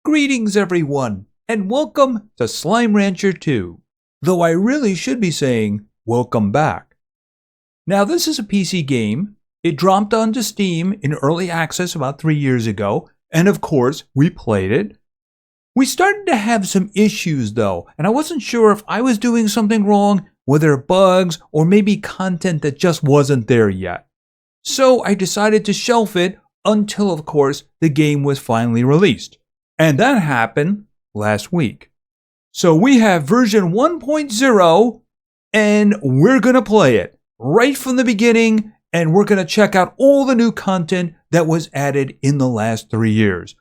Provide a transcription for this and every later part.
Greetings everyone, and welcome to Slime Rancher 2. Though I really should be saying, welcome back. Now this is a PC game. It dropped onto Steam in early access about 3 years ago, and of course, we played it. We started to have some issues though, and I wasn't sure if I was doing something wrong, whether bugs, or maybe content that just wasn't there yet. So I decided to shelf it until, of course, the game was finally released. And that happened last week. So we have version 1.0, and we're going to play it right from the beginning, and we're going to check out all the new content that was added in the last 3 years.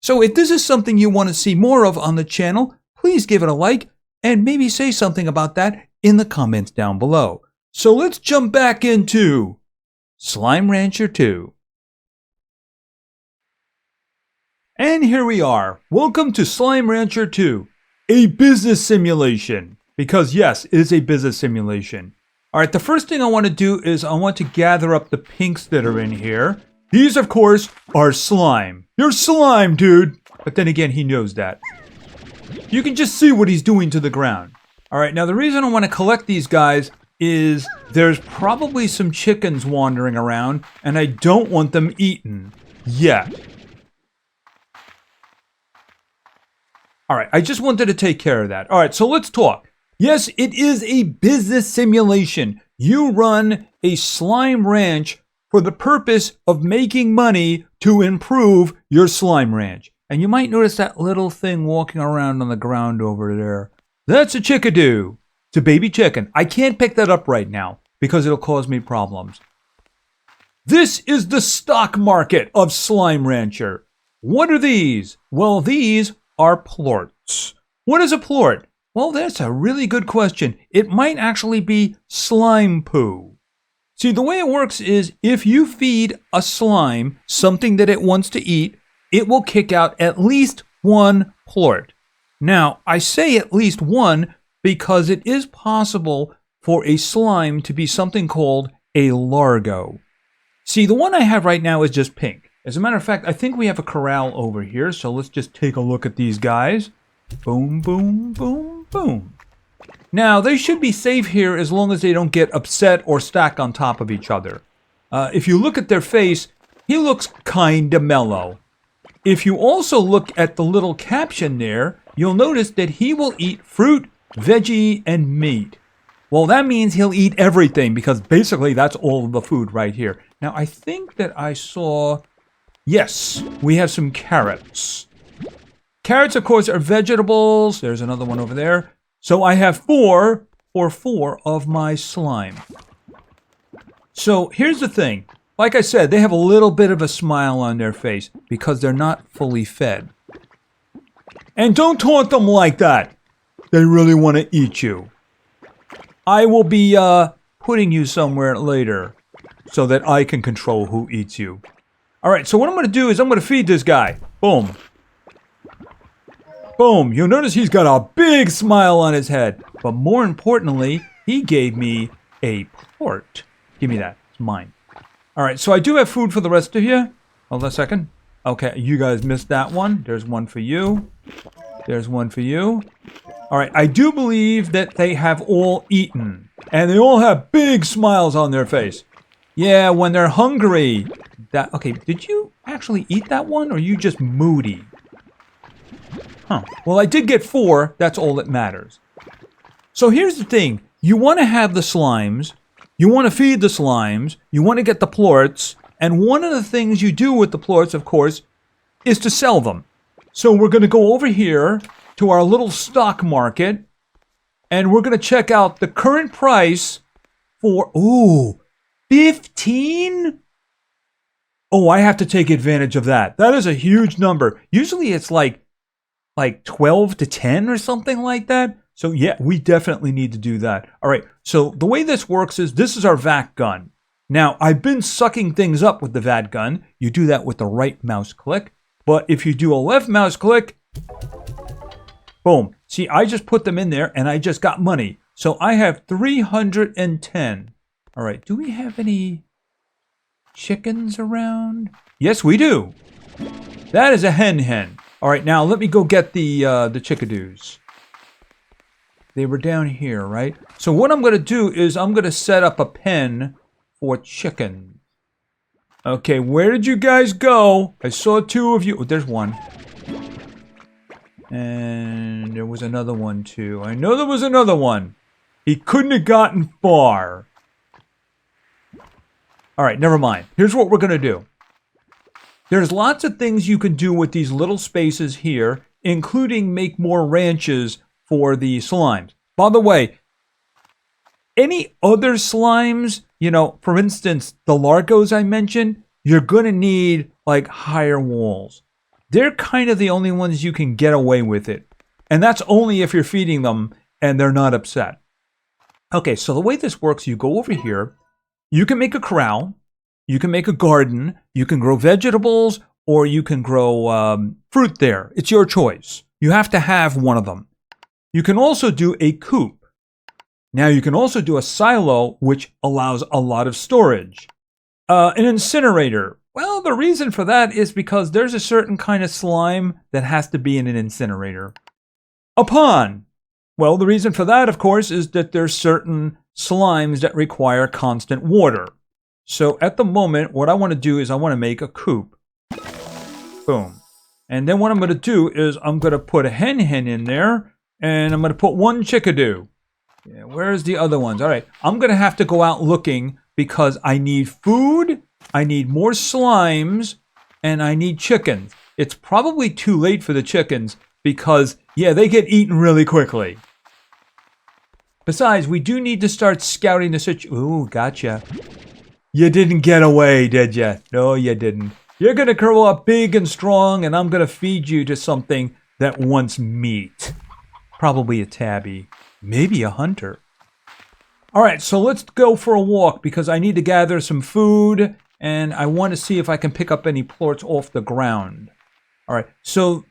So if this is something you want to see more of on the channel, please give it a like, and maybe say something about that in the comments down below. So let's jump back into Slime Rancher 2. And here we are. Welcome to Slime Rancher 2, a business simulation. Because yes, it is a business simulation. Alright, the first thing I want to do is I want to gather up the pinks that are in here. These, of course, are slime. You're slime, dude! But then again, he knows that. You can just see what he's doing to the ground. Alright, now the reason I want to collect these guys is there's probably some chickens wandering around, and I don't want them eaten yet. Alright, I just wanted to take care of that. Alright, so let's talk. Yes, it is a business simulation. You run a slime ranch for the purpose of making money to improve your slime ranch. And you might notice that little thing walking around on the ground over there. That's a chickadee. It's a baby chicken. I can't pick that up right now because it'll cause me problems. This is the stock market of Slime Rancher. What are these? Well, these are plorts. What is a plort? Well, that's a really good question. It might actually be slime poo. See, the way it works is if you feed a slime something that it wants to eat, it will kick out at least one plort. Now, I say at least one because it is possible for a slime to be something called a largo. See, the one I have right now is just pink. As a matter of fact, I think we have a corral over here, so let's just take a look at these guys. Boom, boom, boom, boom. Now, they should be safe here as long as they don't get upset or stack on top of each other. If you look at their face, he looks kinda mellow. If you also look at the little caption there, you'll notice that he will eat fruit, veggie, and meat. Well, that means he'll eat everything because basically that's all of the food right here. Now, I think that I saw... Yes, we have some carrots. Carrots, of course, are vegetables. There's another one over there. So I have four of my slime. So here's the thing. Like I said, they have a little bit of a smile on their face because they're not fully fed. And don't taunt them like that. They really want to eat you. I will be putting you somewhere later so that I can control who eats you. Alright, so what I'm going to do is I'm going to feed this guy. Boom. Boom. You'll notice he's got a big smile on his head. But more importantly, he gave me a plort. Give me that. It's mine. Alright, so I do have food for the rest of you. Hold on a second. Okay, you guys missed that one. There's one for you. There's one for you. Alright, I do believe that they have all eaten. And they all have big smiles on their face. Yeah, when they're hungry. Okay, did you actually eat that one, or are you just moody? Huh. Well, I did get 4. That's all that matters. So here's the thing. You want to have the slimes. You want to feed the slimes. You want to get the plorts. And one of the things you do with the plorts, of course, is to sell them. So we're going to go over here to our little stock market. And we're going to check out the current price for... Ooh, 15? Oh, I have to take advantage of that. That is a huge number. Usually it's like 12 to 10 or something like that. So yeah, we definitely need to do that. All right, so the way this works is this is our vac gun. Now, I've been sucking things up with the vac gun. You do that with the right mouse click. But if you do a left mouse click, boom. See, I just put them in there and I just got money. So I have 310. All right, do we have any chickens around? Yes, we do. That is a hen. All right, now let me go get the chickadoos. They were down here, right? So what I'm going to do is I'm going to set up a pen for chickens. Okay, where did you guys go? I saw two of you. Oh, there's one. And there was another one, too. I know there was another one. He couldn't have gotten far. All right, never mind. Here's what we're going to do. There's lots of things you can do with these little spaces here, including make more ranches for the slimes. By the way, any other slimes, you know, for instance, the largos I mentioned, you're going to need, like, higher walls. They're kind of the only ones you can get away with it. And that's only if you're feeding them and they're not upset. Okay, so the way this works, you go over here. You can make a corral. You can make a garden. You can grow vegetables or you can grow fruit there. It's your choice. You have to have one of them. You can also do a coop. Now, you can also do a silo, which allows a lot of storage. An incinerator. Well, the reason for that is because there's a certain kind of slime that has to be in an incinerator. A pond. Well, the reason for that, of course, is that there's certain slimes that require constant water. So at the moment, what I want to do is I want to make a coop. Boom. And then what I'm going to do is I'm going to put a hen in there, and I'm going to put one chickadee. Yeah, where's the other ones? All right, I'm going to have to go out looking because I need food, I need more slimes, and I need chickens. It's probably too late for the chickens because, yeah, they get eaten really quickly. Besides, we do need to start scouting the situation. Ooh, gotcha. You didn't get away, did you? No, you didn't. You're going to grow up big and strong, and I'm going to feed you to something that wants meat. Probably a tabby. Maybe a hunter. All right, so let's go for a walk because I need to gather some food and I want to see if I can pick up any plorts off the ground. All right, so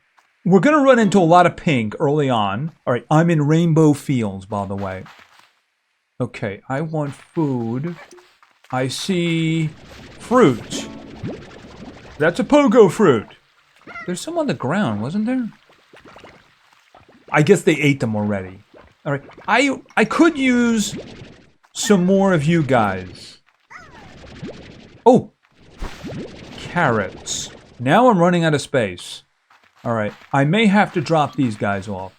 we're going to run into a lot of pink early on. All right, I'm in rainbow fields, by the way. Okay, I want food. I see fruit. That's a pogo fruit. There's some on the ground, wasn't there? I guess they ate them already. All right, I could use some more of you guys. Oh, carrots. Now I'm running out of space. All right, I may have to drop these guys off.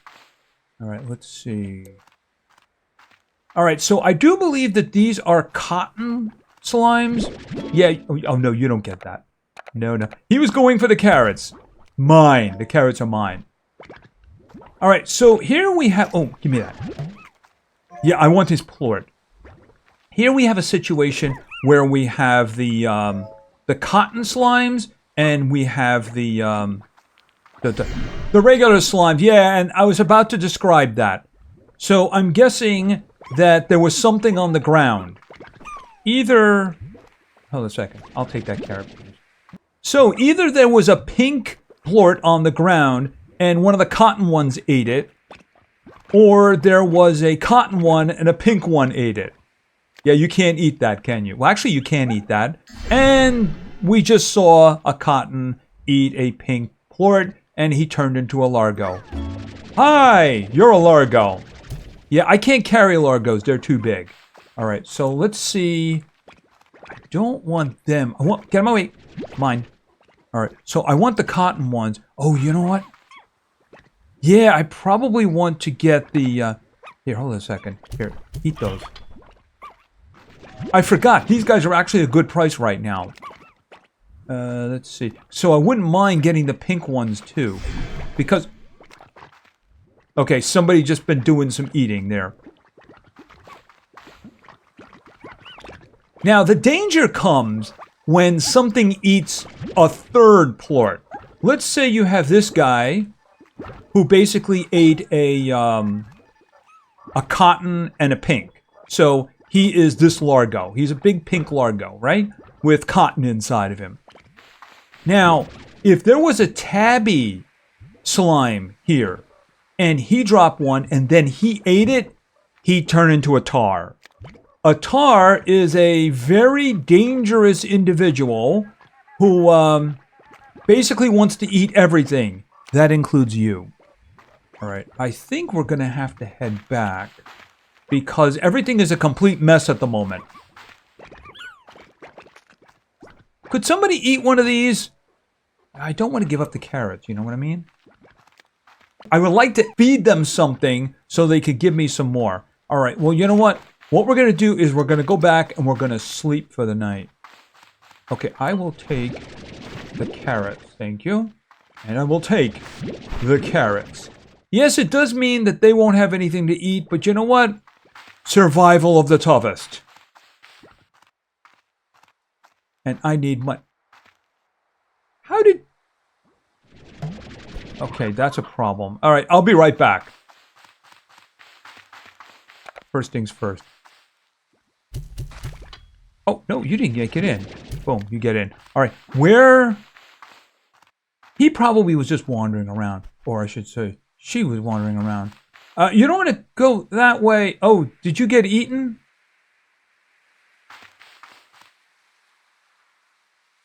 All right, let's see. All right, so I do believe that these are cotton slimes. Yeah, oh no, you don't get that. No. He was going for the carrots. Mine, the carrots are mine. All right, so here we have... Oh, give me that. Yeah, I want his plort. Here we have a situation where we have the cotton slimes and we have the regular slimes. Yeah, and I was about to describe that. So I'm guessing that there was something on the ground. Either... Hold a second. I'll take that carrot, please. So either there was a pink plort on the ground and one of the cotton ones ate it, or there was a cotton one and a pink one ate it. Yeah, you can't eat that, can you? Well, actually, you can eat that. And we just saw a cotton eat a pink plort, and he turned into a largo. Hi, you're a largo. Yeah, I can't carry largos. They're too big. All right, so let's see. I don't want them. I want... Get them away. Mine. All right, so I want the cotton ones. Oh, you know what? Yeah, I probably want to get the... Here, hold on a second. Here, eat those. I forgot. These guys are actually a good price right now. Let's see. So I wouldn't mind getting the pink ones, too. Because... Okay, somebody just been doing some eating there. Now, the danger comes when something eats a third plort. Let's say you have this guy who basically ate a cotton and a pink. So he is this largo. He's a big pink largo, right? With cotton inside of him. Now, if there was a tabby slime here, and he dropped one, and then he ate it, he'd turn into a tar. A tar is a very dangerous individual who basically wants to eat everything. That includes you. All right, I think we're going to have to head back because everything is a complete mess at the moment. Could somebody eat one of these? I don't want to give up the carrots, you know what I mean? I would like to feed them something so they could give me some more. All right, well, you know what? What we're going to do is we're going to go back and we're going to sleep for the night. Okay, I will take the carrots, thank you. And I will take the carrots. Yes, it does mean that they won't have anything to eat, but you know what? Survival of the toughest. And I need my... How did... Okay, that's a problem. All right, I'll be right back. First things first. Oh, no, you didn't get in. Boom, you get in. All right, where... He probably was just wandering around. Or I should say, she was wandering around. You don't want to go that way. Oh, did you get eaten?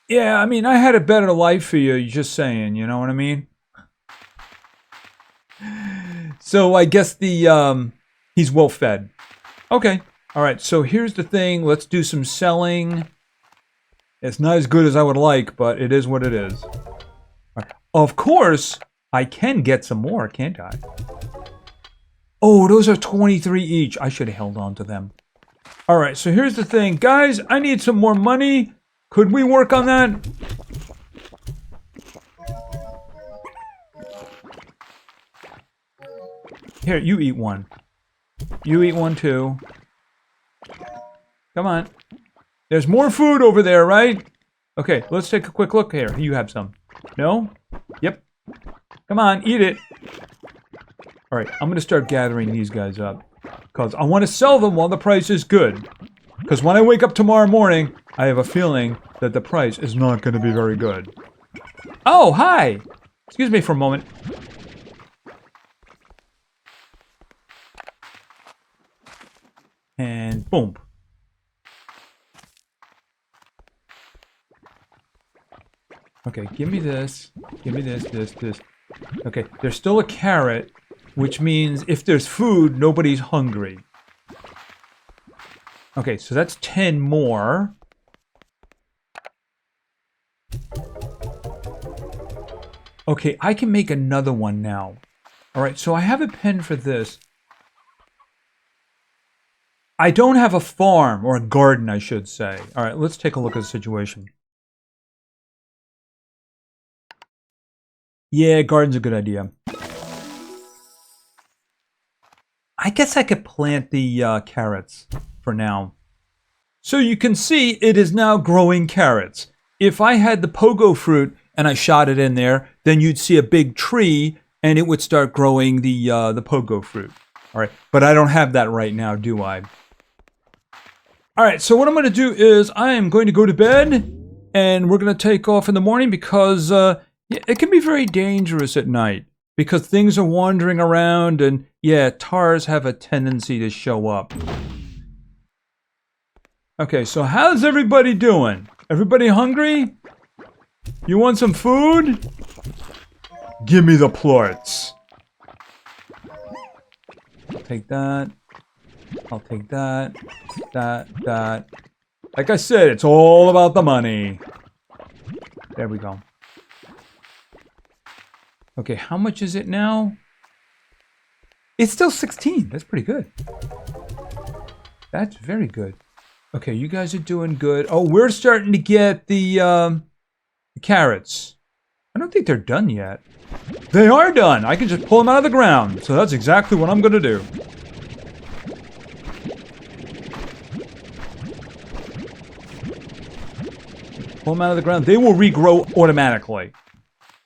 Yeah, I mean, I had a better life for you, just saying, you know what I mean? So I guess the, he's well fed. Okay, all right, so here's the thing. Let's do some selling. It's not as good as I would like, but it is what it is. Right. Of course, I can get some more, can't I? Oh, those are 23 each. I should have held on to them. All right, so here's the thing. Guys, I need some more money. Could we work on that? Here, you eat one. You eat one too. Come on. There's more food over there, right? Okay, let's take a quick look here. You have some. No? Yep. Come on, eat it. All right, I'm going to start gathering these guys up. Because I want to sell them while the price is good. Because when I wake up tomorrow morning, I have a feeling that the price is not going to be very good. Oh, hi! Excuse me for a moment. And boom. Okay, give me this. Give me this, this. Okay, there's still a carrot, which means if there's food, nobody's hungry. Okay, so that's 10 more. Okay, I can make another one now. All right, so I have a pen for this. I don't have a farm, or a garden, I should say. All right, let's take a look at the situation. Yeah, garden's a good idea. I guess I could plant the carrots for now. So you can see it is now growing carrots. If I had the pogo fruit and I shot it in there, then you'd see a big tree and it would start growing the pogo fruit. All right, but I don't have that right now, do I? All right, so what I'm going to do is I am going to go to bed and we're going to take off in the morning because it can be very dangerous at night because things are wandering around and yeah, tars have a tendency to show up. Okay, so how's everybody doing? Everybody hungry? You want some food? Give me the plorts. I'll take that. I'll take that. That. Like I said, it's all about the money. There we go. Okay, how much is it now? It's still 16. That's pretty good. That's very good. Okay, you guys are doing good. Oh, we're starting to get the carrots. I don't think they're done yet. They are done. I can just pull them out of the ground. So that's exactly what I'm going to do. Pull them out of the ground. They will regrow automatically.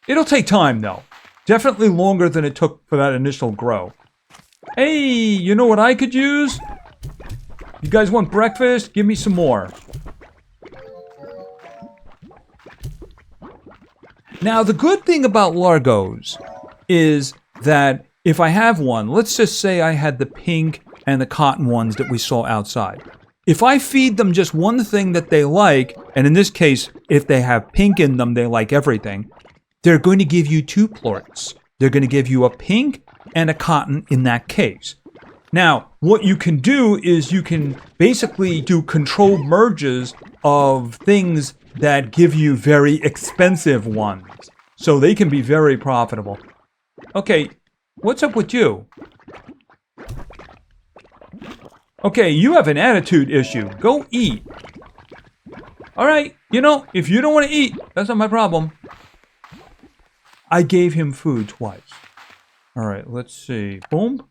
It'll take time, though. Definitely longer than it took for that initial grow. Hey, you know what I could use? You guys want breakfast? Give me some more. Now, the good thing about Largos is that if I have one, let's just say I had the pink and the cotton ones that we saw outside. If I feed them just one thing that they like, and in this case, if they have pink in them, they like everything, they're going to give you two plorts. They're going to give you a pink and a cotton in that case. Now, what you can do is you can basically do controlled merges of things that give you very expensive ones. So they can be very profitable. Okay, what's up with you? Okay, you have an attitude issue. Go eat. All right, you know, if you don't want to eat, that's not my problem. I gave him food twice. All right, let's see. Boom.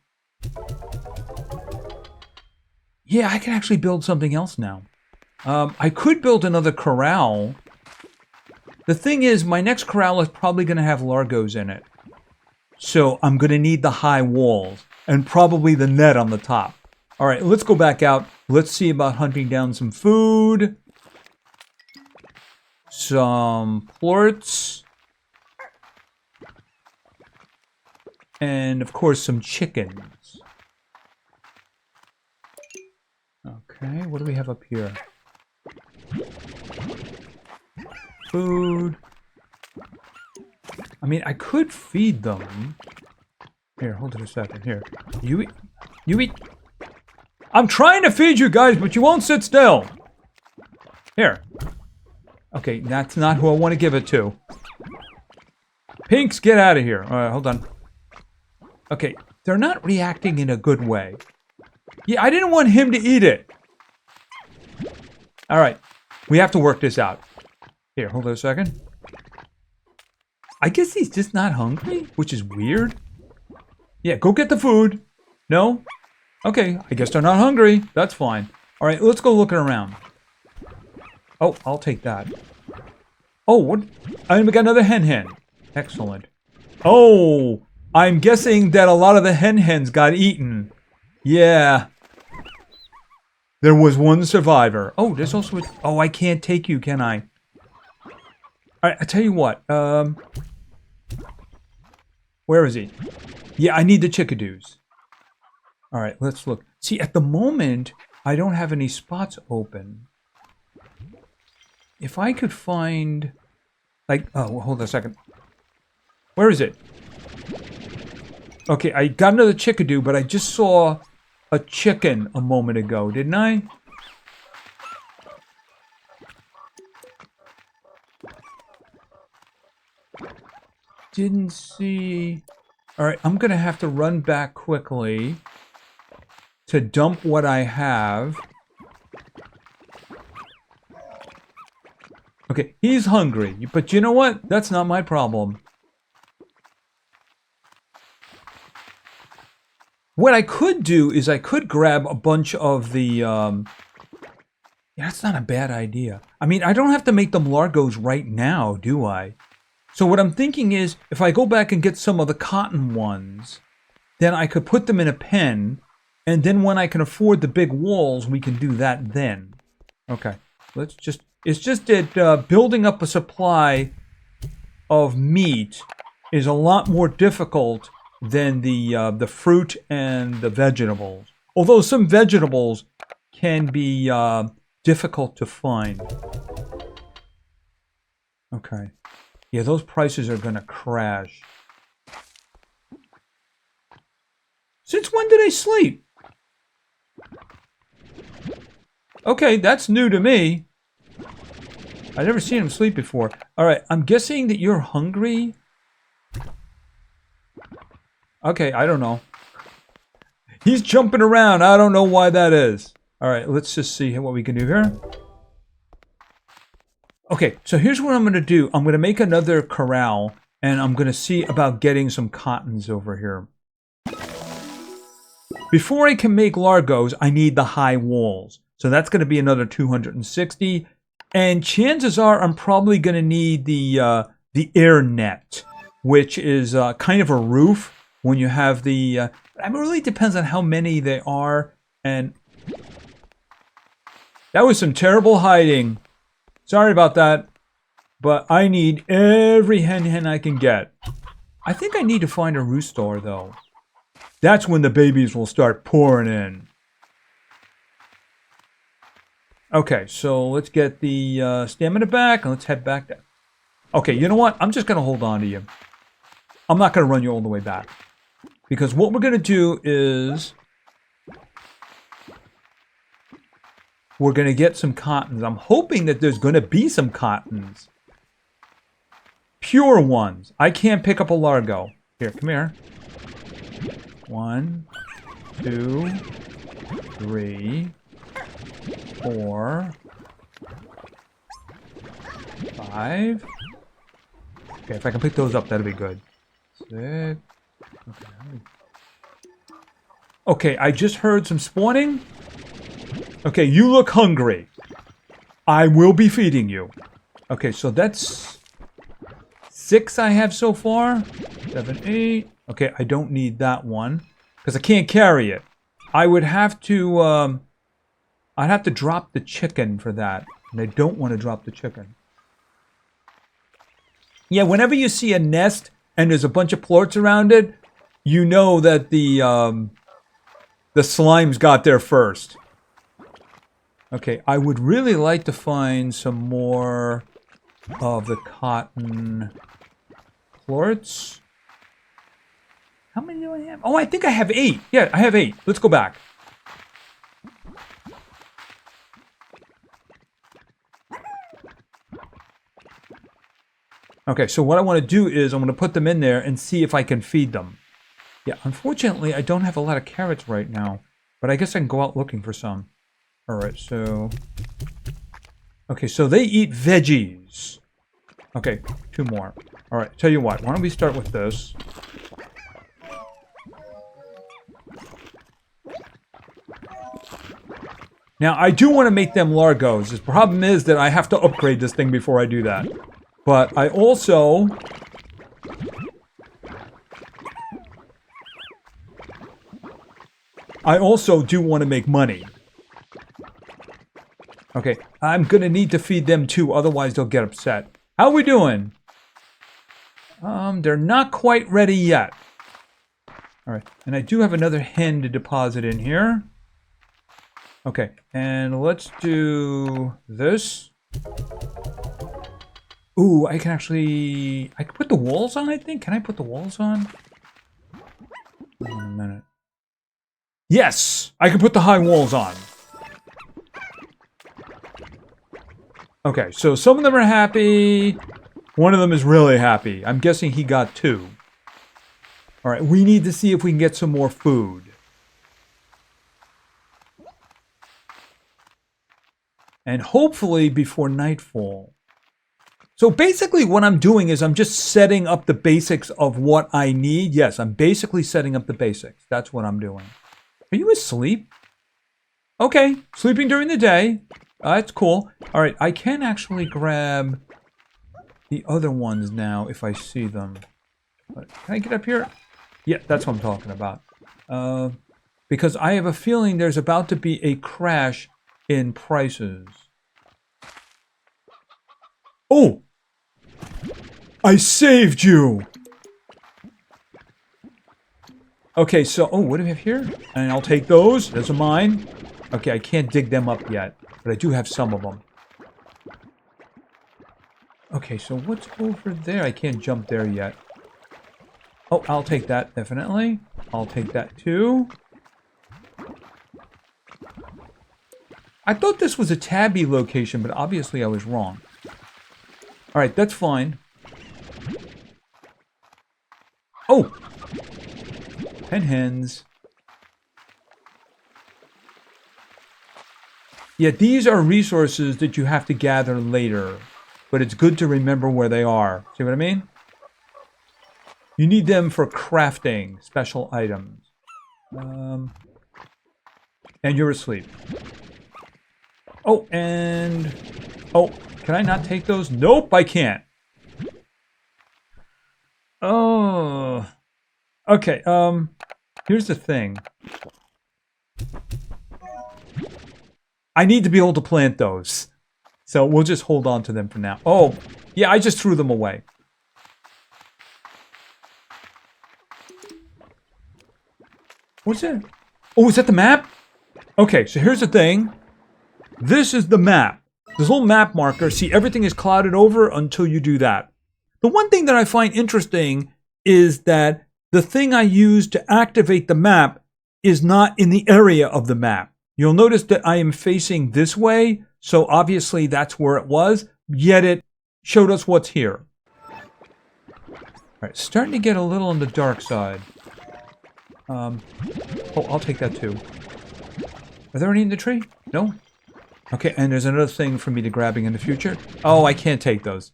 Yeah, I can actually build something else now. I could build another corral. The thing is, my next corral is probably going to have largos in it. So I'm going to need the high walls and probably the net on the top. All right, let's go back out. Let's see about hunting down some food. Some plorts. And, of course, some chickens. Okay, what do we have up here? Food. I mean, I could feed them. Here, hold it a second. Here. You eat. You eat. I'm trying to feed you guys, but you won't sit still. Here. Okay, that's not who I want to give it to. Pinks, get out of here. All right, hold on. Okay, they're not reacting in a good way. Yeah, I didn't want him to eat it. All right, we have to work this out. Here, hold on a second. I guess he's just not hungry, which is weird. Yeah, go get the food. No? Okay, I guess they're not hungry. That's fine. All right, let's go looking around. Oh, I'll take that. Oh, what? I got another hen. Excellent. Oh, I'm guessing that a lot of the hens got eaten. Yeah. There was one survivor. Oh, there's also a... Oh, I can't take you, can I? All right, I tell you what. Where is he? Yeah, I need the chickadoos. All right, let's look. See, at the moment, I don't have any spots open. If I could find... Like, oh, hold on a second. Where is it? Okay, I got another chickadoo, but I just saw a chicken a moment ago, didn't I? Didn't see... Alright, I'm gonna have to run back quickly to dump what I have. Okay, he's hungry, but you know what? That's not my problem. What I could do is I could grab a bunch of the... Yeah, that's not a bad idea. I mean, I don't have to make them largos right now, do I? So what I'm thinking is, if I go back and get some of the cotton ones, then I could put them in a pen, and then when I can afford the big walls, we can do that then. Okay, let's just... It's just that building up a supply of meat is a lot more difficult than the fruit and the vegetables. Although some vegetables can be difficult to find. Okay. Yeah, those prices are going to crash. Since when did I sleep? Okay, that's new to me. I've never seen him sleep before. Alright, I'm guessing that you're hungry? Okay, I don't know. He's jumping around. I don't know why that is. Alright, let's just see what we can do here. Okay, so here's what I'm going to do. I'm going to make another corral, and I'm going to see about getting some cottons over here. Before I can make largos, I need the high walls. So that's going to be another 260. And chances are I'm probably going to need the air net, which is kind of a roof when you have the... I mean, it really depends on how many there are. And that was some terrible hiding. Sorry about that. But I need every hen I can get. I think I need to find a roost store, though. That's when the babies will start pouring in. Okay, so let's get the stamina back, and let's head back down. Okay, you know what? I'm just going to hold on to you. I'm not going to run you all the way back. Because what we're going to do is... we're going to get some cottons. I'm hoping that there's going to be some cottons. Pure ones. I can't pick up a largo. Here, come here. 1, 2, 3, 4, 5. Okay, if I can pick those up, that'll be good. 6. Okay, I just heard some spawning. Okay, you look hungry. I will be feeding you. Okay, so that's 6 I have so far. 7, 8. Okay, I don't need that one because I can't carry it. I would have to, I'd have to drop the chicken for that. And I don't want to drop the chicken. Yeah, whenever you see a nest and there's a bunch of plorts around it, you know that the slimes got there first. Okay, I would really like to find some more of the cotton plorts. How many do I have? Oh, I think I have 8. Yeah, I have 8. Let's go back. Okay, so what I want to do is I'm going to put them in there and see if I can feed them. Yeah, unfortunately, I don't have a lot of carrots right now, but I guess I can go out looking for some. All right, so... okay, so they eat veggies. Okay, 2 more. All right, tell you what, why don't we start with this? Now, I do want to make them largos. The problem is that I have to upgrade this thing before I do that. But I also... do want to make money. Okay, I'm going to need to feed them too, otherwise they'll get upset. How are we doing? They're not quite ready yet. All right, and I do have another hen to deposit in here. Okay, and let's do this. Ooh, I can actually... I can put the walls on, I think. Can I put the walls on? Hold on a minute. Yes! I can put the high walls on. Okay, so some of them are happy. One of them is really happy. I'm guessing he got 2. All right, we need to see if we can get some more food. And hopefully before nightfall. So basically what I'm doing is I'm just setting up the basics of what I need. Yes, I'm basically setting up the basics. That's what I'm doing. Are you asleep? Okay, sleeping during the day. That's cool. All right, I can actually grab the other ones now if I see them. Can I get up here? Yeah, that's what I'm talking about. Because I have a feeling there's about to be a crash in prices. Oh! I saved you! Okay, so... oh, what do we have here? And I'll take those. Those are mine. Okay, I can't dig them up yet. But I do have some of them. Okay, so what's over there? I can't jump there yet. Oh, I'll take that, definitely. I'll take that, too. I thought this was a tabby location, but obviously I was wrong. Alright, that's fine. Oh! 10 hens. Yeah, these are resources that you have to gather later. But it's good to remember where they are. See what I mean? You need them for crafting special items. And you're asleep. Oh, and... oh, can I not take those? Nope, I can't. Oh... okay, here's the thing. I need to be able to plant those. So we'll just hold on to them for now. Oh, yeah, I just threw them away. What's that? Oh, is that the map? Okay, so here's the thing. This is the map. This little map marker. See, everything is clouded over until you do that. The one thing that I find interesting is that the thing I use to activate the map is not in the area of the map. You'll notice that I am facing this way, so obviously that's where it was, yet it showed us what's here. Alright, starting to get a little on the dark side. Oh, I'll take that too. Are there any in the tree? No? Okay, and there's another thing for me to grabbing in the future. Oh, I can't take those.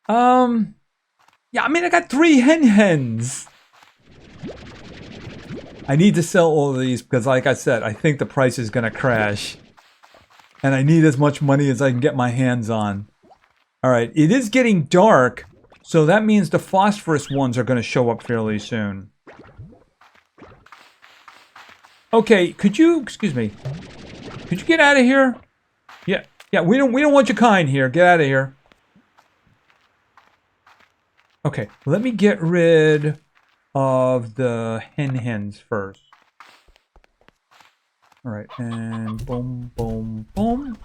Yeah, I mean, I got 3 hens. I need to sell all of these because, like I said, I think the price is going to crash. And I need as much money as I can get my hands on. Alright, it is getting dark, so that means the phosphorus ones are going to show up fairly soon. Okay, could you, excuse me, could you get out of here? Yeah, we don't want your kind here. Get out of here. Okay, let me get rid of the hens first. Alright, and boom, boom, boom.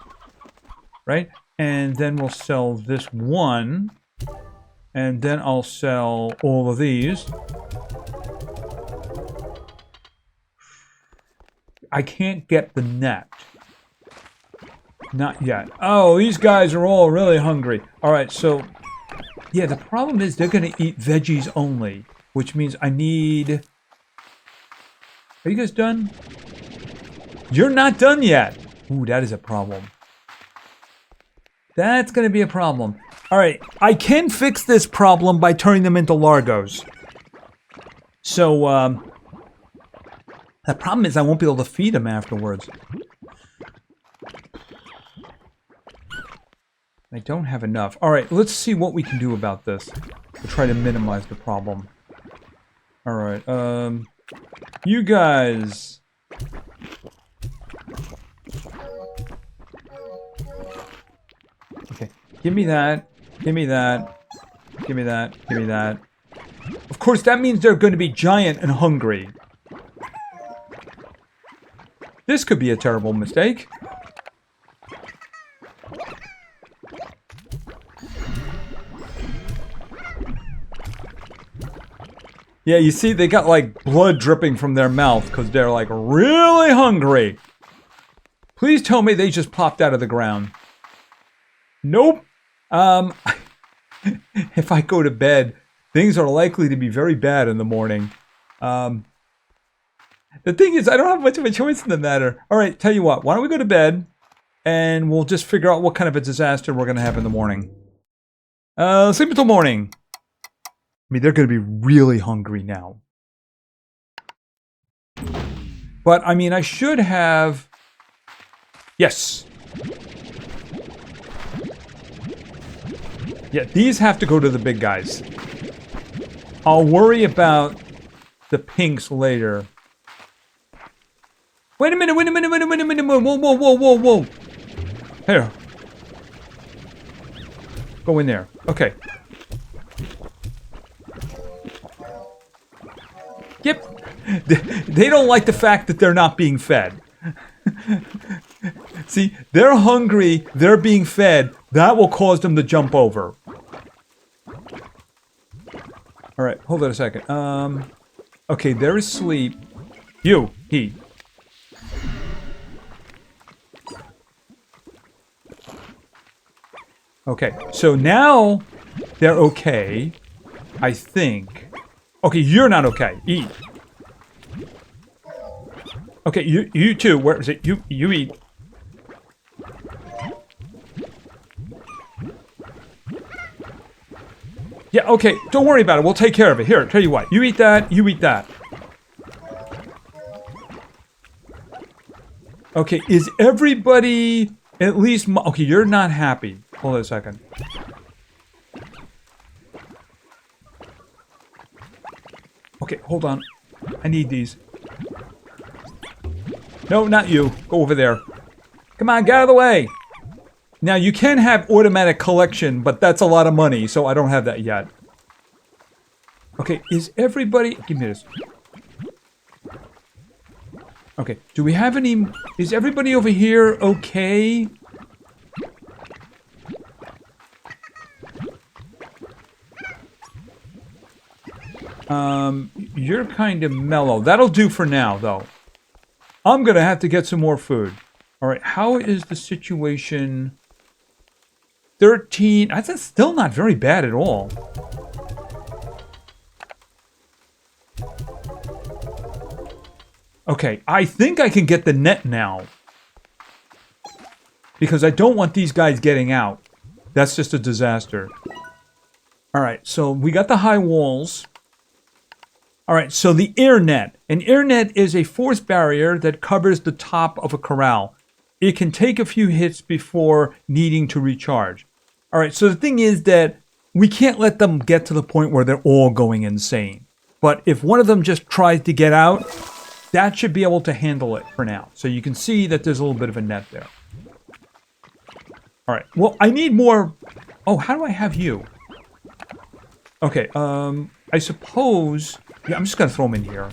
Right? And then we'll sell this one. And then I'll sell all of these. I can't get the net. Not yet. Oh, these guys are all really hungry. Alright, so... yeah, the problem is they're going to eat veggies only. Which means I need... Are you guys done? You're not done yet! Ooh, that is a problem. That's going to be a problem. Alright, I can fix this problem by turning them into largos. So, the problem is I won't be able to feed them afterwards. I don't have enough. Alright, let's see what we can do about this. To try to minimize the problem. Alright, you guys... okay, give me that. Give me that. Give me that. Give me that. Of course, that means they're going to be giant and hungry. This could be a terrible mistake. Yeah, you see, they got like blood dripping from their mouth because they're like really hungry. Please tell me they just popped out of the ground. Nope. If I go to bed, things are likely to be very bad in the morning. The thing is, I don't have much of a choice in the matter. All right, tell you what, why don't we go to bed and we'll just figure out what kind of a disaster we're going to have in the morning. Sleep until morning. I mean, they're going to be really hungry now. But, I mean, I should have... yes. Yeah, these have to go to the big guys. I'll worry about the pinks later. Wait a minute, wait a minute, wait a minute, wait a minute. Whoa, whoa, whoa, whoa, whoa. Here. Go in there. Okay. Yep. They don't like the fact that they're not being fed. See, they're hungry, they're being fed. That will cause them to jump over. Alright, hold on a second. Okay, they're asleep. He. Okay, so now they're okay. I think. Okay, you're not okay. Eat. Okay, you too. Where is it? You eat. Yeah, okay. Don't worry about it. We'll take care of it. Here, tell you what. You eat that. You eat that. Okay, is everybody at least... okay, you're not happy. Hold on a second. Okay, hold on. I need these. No, not you. Go over there. Come on, get out of the way. Now, you can have automatic collection, but that's a lot of money, so I don't have that yet. Okay, is everybody... give me this. Okay, do we have any... is everybody over here okay? You're kind of mellow. That'll do for now, though. I'm going to have to get some more food. All right, how is the situation? 13. That's still not very bad at all. Okay, I think I can get the net now. Because I don't want these guys getting out. That's just a disaster. Alright, so we got the high walls. Alright, so the air net. An air net is a force barrier that covers the top of a corral. It can take a few hits before needing to recharge. Alright, so the thing is that we can't let them get to the point where they're all going insane. But if one of them just tries to get out, that should be able to handle it for now. So you can see that there's a little bit of a net there. Alright, well, I need more... Oh, how do I have you? Okay, I suppose... Yeah, I'm just going to throw them in here.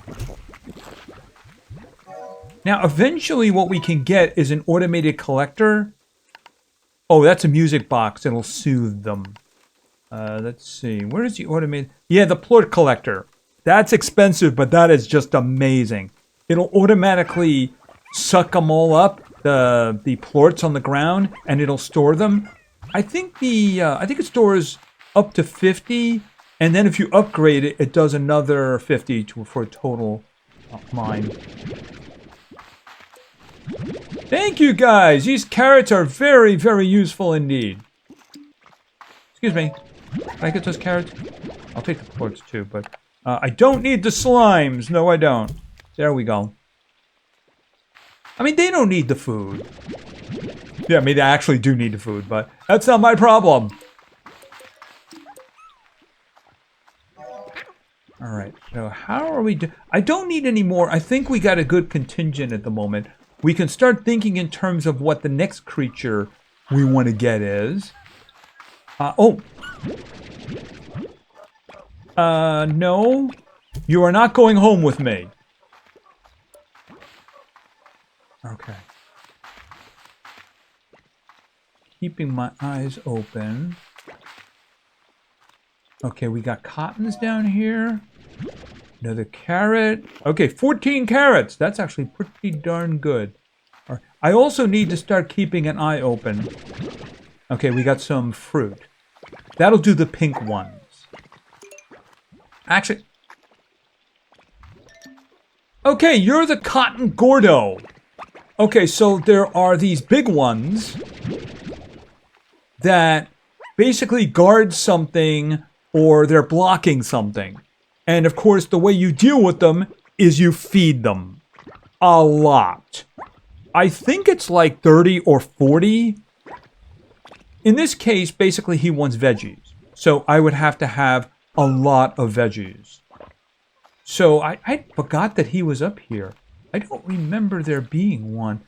Now, eventually what we can get is an automated collector. Oh, that's a music box. It'll soothe them. Let's see. Where is the automated... Yeah, the plort collector. That's expensive, but that is just amazing. It'll automatically suck them all up, the plorts on the ground, and it'll store them. I think it stores up to 50, and then if you upgrade it, it does another 50 for a total mine. Thank you, guys. These carrots are very, very useful indeed. Excuse me. Can I get those carrots? I'll take the plorts too, but I don't need the slimes. No, I don't. There we go. I mean, they don't need the food. Yeah, I mean, they actually do need the food, but that's not my problem. Alright, so how are we I don't need any more. I think we got a good contingent at the moment. We can start thinking in terms of what the next creature we want to get is. No. You are not going home with me. Okay. Keeping my eyes open. Okay, we got cottons down here. Another carrot. Okay, 14 carrots. That's actually pretty darn good. All right. I also need to start keeping an eye open. Okay, we got some fruit. That'll do the pink ones. Actually... Okay, you're the cotton gordo. Okay, so there are these big ones that basically guard something or they're blocking something. And of course, the way you deal with them is you feed them. A lot. I think it's like 30 or 40. In this case, basically he wants veggies. So I would have to have a lot of veggies. So I forgot that he was up here. I don't remember there being one.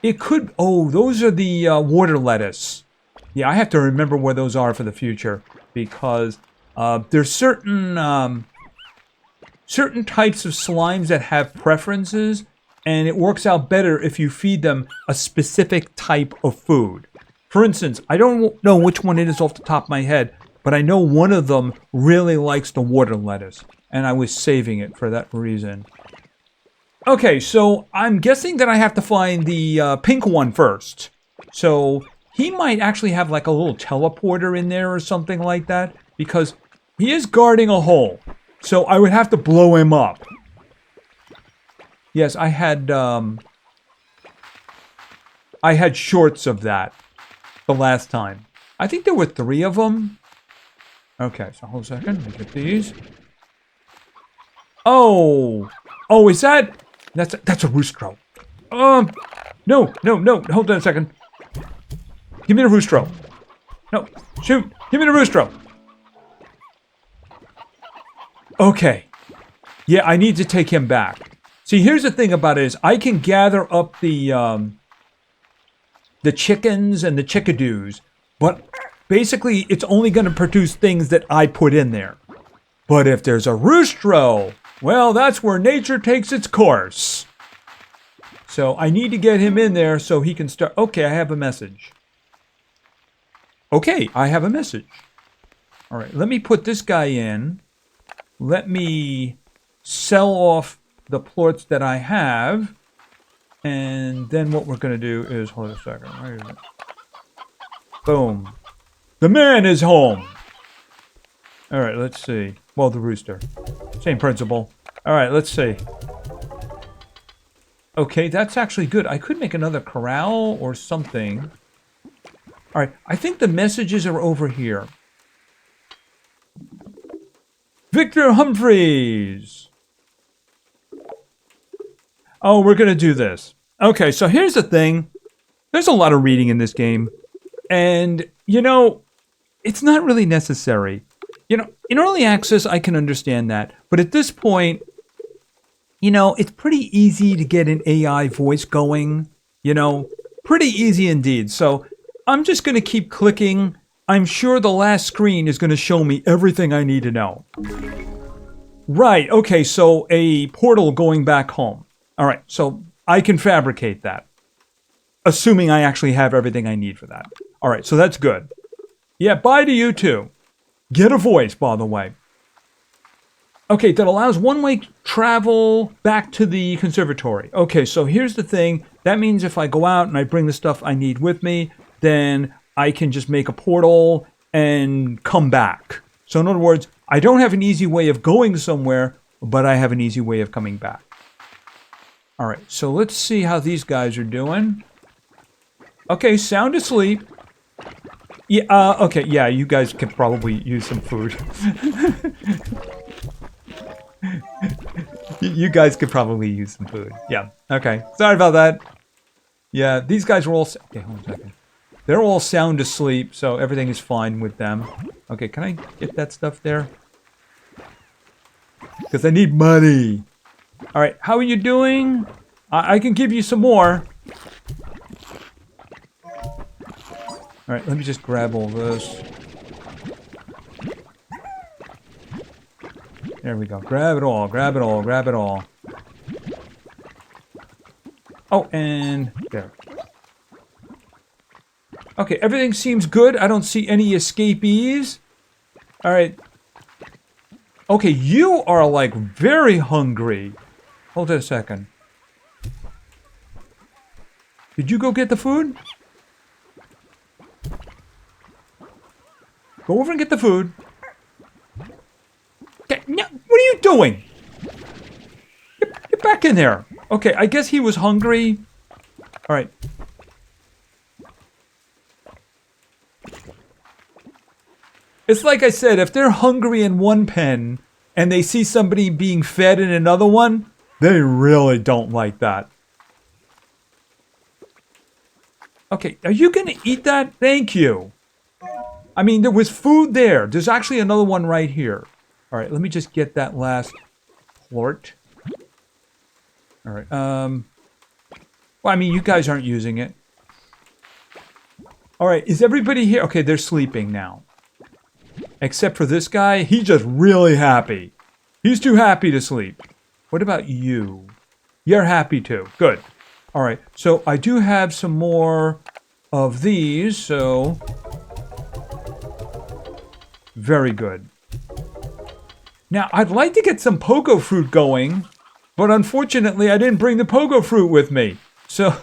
It could... Oh, those are the water lettuce. Yeah, I have to remember where those are for the future. Because there's certain types of slimes that have preferences. And it works out better if you feed them a specific type of food. For instance, I don't know which one it is off the top of my head. But I know one of them really likes the water lettuce. And I was saving it for that reason. Okay, so I'm guessing that I have to find the pink one first. So he might actually have like a little teleporter in there or something like that. Because he is guarding a hole. So I would have to blow him up. Yes, I had shorts of that the last time. I think there were 3 of them. Okay, so hold a second. Let me get these. Oh! Oh, is that... That's a roostro. No. Hold on a second. Give me the roostro. No. Shoot. Give me the roostro. Okay. Yeah, I need to take him back. See, here's the thing about it is I can gather up the chickens and the chickadoos, but basically it's only going to produce things that I put in there. But if there's a roostro, well, that's where nature takes its course. So I need to get him in there so he can start. Okay, I have a message. Okay, I have a message. All right, let me put this guy in. let me sell off the plorts that I have. And then what we're going to do is, hold on a second. Where is it? Boom. The man is home. All right, let's see. Well, the rooster. Same principle. All right, let's see. Okay, that's actually good. I could make another corral or something. All right, I think the messages are over here. Victor Humphreys. Oh, we're going to do this. Okay, so here's the thing. There's a lot of reading in this game. And, you know, it's not really necessary. You know, in early access, I can understand that. But at this point, you know, it's pretty easy to get an AI voice going. You know, pretty easy indeed. So I'm just going to keep clicking. I'm sure the last screen is going to show me everything I need to know. Right, okay, so a portal going back home. All right, so I can fabricate that. Assuming I actually have everything I need for that. All right, so that's good. Yeah, bye to you too. Get a voice, by the way. Okay, that allows one-way travel back to the conservatory. Okay, so here's the thing. That means if I go out and I bring the stuff I need with me, then I can just make a portal and come back. So in other words, I don't have an easy way of going somewhere, but I have an easy way of coming back. All right, so let's see how these guys are doing. Okay, sound asleep. Yeah, okay, yeah, you guys could probably use some food. You guys could probably use some food. Yeah, okay. Sorry about that. Yeah, these guys were all... Okay, hold on a second. They're all sound asleep, so everything is fine with them. Okay, can I get that stuff there? Because I need money. All right, how are you doing? I can give you some more. All right, let me just grab all this. There we go. Grab it all, grab it all, grab it all. Oh, and there. Okay, everything seems good. I don't see any escapees. All right. Okay, you are like very hungry. Hold on a second. Did you go get the food? Go over and get the food. Okay, no, what are you doing? Get back in there. Okay, I guess he was hungry. All right. It's like I said, if they're hungry in one pen and they see somebody being fed in another one, they really don't like that. Okay, are you going to eat that? Thank you. I mean, there was food there. There's actually another one right here. All right, let me just get that last plort. All right. Well, I mean, you guys aren't using it. All right, is everybody here? Okay, they're sleeping now. Except for this guy, he's just really happy. He's too happy to sleep. What about you? You're happy too. Good. All right, so I do have some more of these, so... Very good. Now, I'd like to get some pogo fruit going, but unfortunately, I didn't bring the pogo fruit with me. So,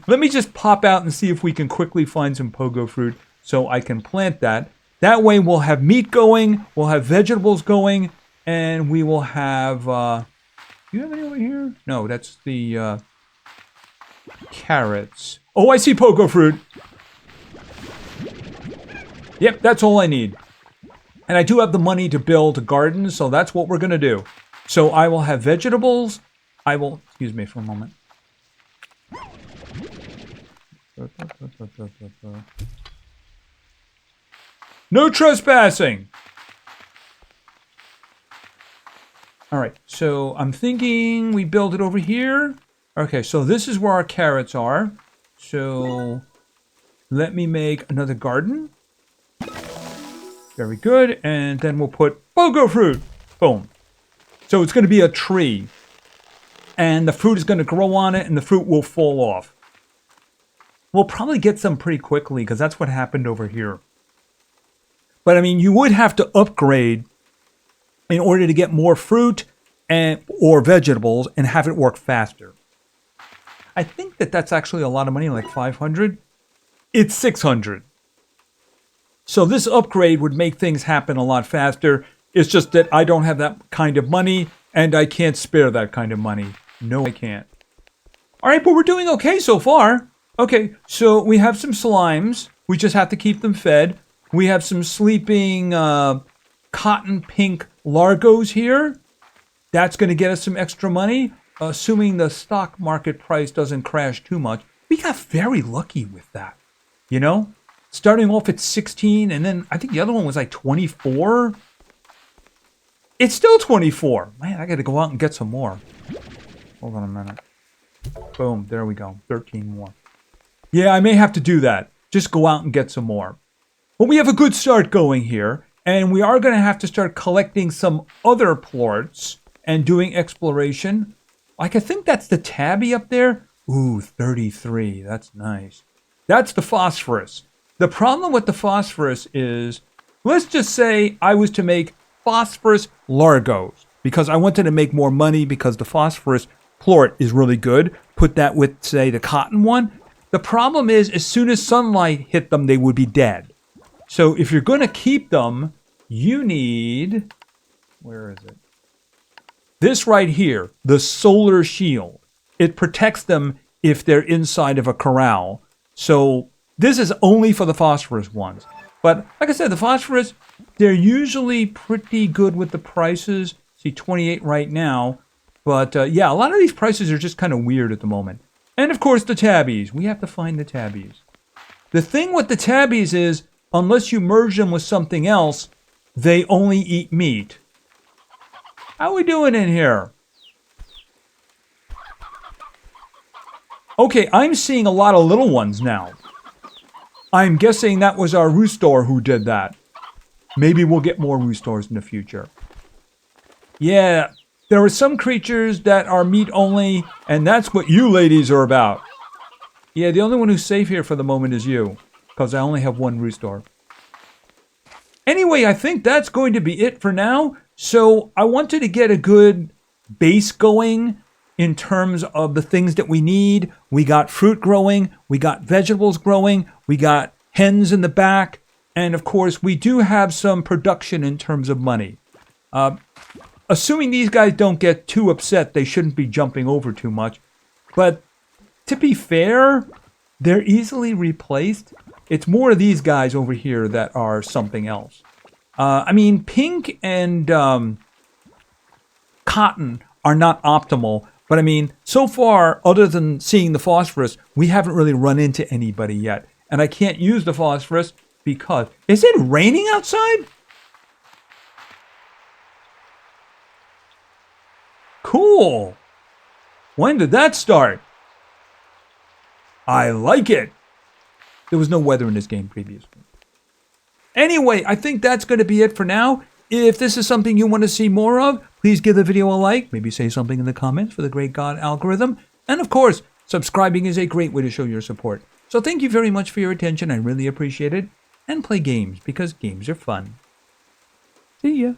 let me just pop out and see if we can quickly find some pogo fruit so I can plant that. That way, we'll have meat going, we'll have vegetables going, and we will have... do you have any over here? No, that's the carrots. Oh, I see pogo fruit. Yep, that's all I need. And I do have the money to build a garden, so that's what we're going to do. So I will have vegetables. I will... Excuse me for a moment. No trespassing! All right, so I'm thinking we build it over here. Okay, so this is where our carrots are. So let me make another garden. Very good. And then we'll put pogo fruit. Boom. So it's going to be a tree. And the fruit is going to grow on it and the fruit will fall off. We'll probably get some pretty quickly because that's what happened over here. But I mean, you would have to upgrade in order to get more fruit or vegetables and have it work faster. I think that's actually a lot of money, like 500. It's 600. So this upgrade would make things happen a lot faster. It's just that I don't have that kind of money, and I can't spare that kind of money. No, I can't. All right, but we're doing okay so far. Okay, so we have some slimes. We just have to keep them fed. We have some sleeping cotton pink largos here. That's going to get us some extra money, assuming the stock market price doesn't crash too much. We got very lucky with that, you know? Starting off at 16, and then I think the other one was like 24. It's still 24. Man, I got to go out and get some more. Hold on a minute. Boom, there we go. 13 more. Yeah, I may have to do that. Just go out and get some more. But we have a good start going here, and we are going to have to start collecting some other plorts and doing exploration. Like, I think that's the tabby up there. Ooh, 33. That's nice. That's the phosphorus. The problem with the phosphorus is, let's just say I was to make phosphorus largos because I wanted to make more money because the phosphorus plort is really good. Put that with, say, the cotton one. The problem is, as soon as sunlight hit them, they would be dead. So if you're going to keep them, you need, where is it? This right here, the solar shield. It protects them if they're inside of a corral. So this is only for the phosphorus ones. But like I said, the phosphorus, they're usually pretty good with the prices. See, 28 right now. But yeah, a lot of these prices are just kind of weird at the moment. And of course, the tabbies. We have to find the tabbies. The thing with the tabbies is, unless you merge them with something else, they only eat meat. How are we doing in here? Okay, I'm seeing a lot of little ones now. I'm guessing that was our rooster who did that. Maybe we'll get more roosters in the future. Yeah, there are some creatures that are meat only, and that's what you ladies are about. Yeah, the only one who's safe here for the moment is you, because I only have one rooster. Anyway, I think that's going to be it for now. So I wanted to get a good base going in terms of the things that we need. We got fruit growing, we got vegetables growing, we got hens in the back, and of course we do have some production in terms of money. Assuming these guys don't get too upset, they shouldn't be jumping over too much. But to be fair, they're easily replaced. It's more of these guys over here that are something else. I mean, pink and cotton are not optimal. But I mean, so far, other than seeing the phosphorus, we haven't really run into anybody yet. And I can't use the phosphorus because... Is it raining outside? Cool. When did that start? I like it. There was no weather in this game previously. Anyway, I think that's going to be it for now. If this is something you want to see more of, please give the video a like. Maybe say something in the comments for the great God algorithm. And of course, subscribing is a great way to show your support. So thank you very much for your attention. I really appreciate it. And play games because games are fun. See ya.